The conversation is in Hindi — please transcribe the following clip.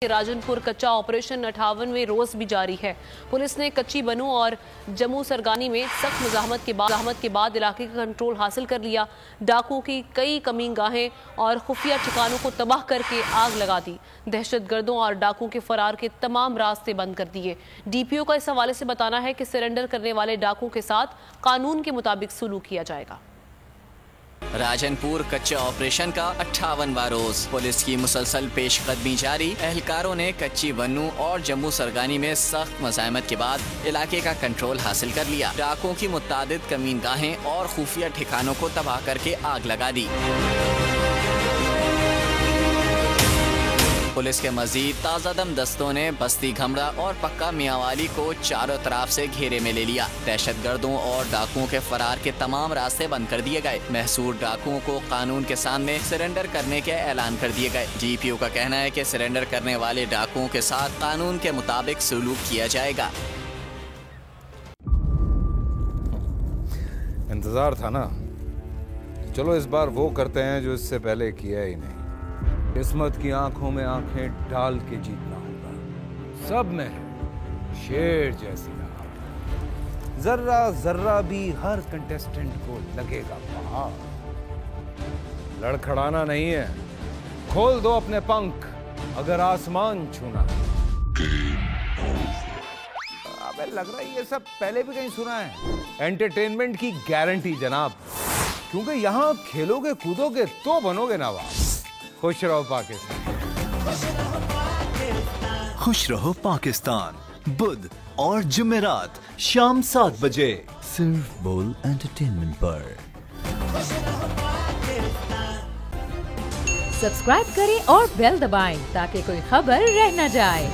राजनपुर कच्चा ऑपरेशन 58वें रोज भी जारी है। पुलिस ने कच्ची बनू और जम्मू सरगानी में सख्त मुजाहमत के बाद इलाके का कंट्रोल हासिल कर लिया। डाकुओं की कई कमीनगाहें और खुफिया ठिकानों को तबाह करके आग लगा दी। दहशतगर्दों और डाकुओं के फरार के तमाम रास्ते बंद कर दिए। डीपीओ का इस हवाले से बताना है कि सरेंडर करने वाले डाकुओं के साथ कानून के मुताबिक सलूक किया जाएगा। राजनपुर कच्चे ऑपरेशन का 58वां रोज, पुलिस की मुसलसल पेशकदमी जारी। एहलकारों ने कच्ची बनू और जम्मू सरगानी में सख्त मज़ाहमत के बाद इलाके का कंट्रोल हासिल कर लिया। डाकुओं की मुतादिद कमीनगाहें और खुफिया ठिकानों को तबाह करके आग लगा दी। पुलिस के मजीद ताज़ादम दस्तों ने बस्ती घमरा और पक्का मियांवाली को चारों तरफ से घेरे में ले लिया। दहशतगर्दों और डाकुओं के फरार के तमाम रास्ते बंद कर दिए गए। महसूर डाकुओं को कानून के सामने सरेंडर करने के ऐलान कर दिए गए। डीपीओ का कहना है कि सरेंडर करने वाले डाकुओं के साथ कानून के मुताबिक सलूक किया जाएगा। इंतजार था ना, चलो इस बार वो करते हैं जो इससे पहले किया ही नहीं। किस्मत की आंखों में आंखें डाल के जीतना होगा। सब में है शेर जैसी राह, जर्रा जर्रा भी हर कंटेस्टेंट को लगेगा पहाड़। लड़खड़ाना नहीं है, खोल दो अपने पंख अगर आसमान छूना है। अबे लग रहा है ये सब पहले भी कहीं सुना है। एंटरटेनमेंट की गारंटी जनाब, क्योंकि यहाँ खेलोगे कूदोगे तो बनोगे नवाब। खुश रहो पाकिस्तान। खुश रहो पाकिस्तान, बुध और जुमेरात शाम 7 बजे सिर्फ बोल एंटरटेनमेंट पर। सब्सक्राइब करें और बेल दबाएं ताकि कोई खबर रह न जाए।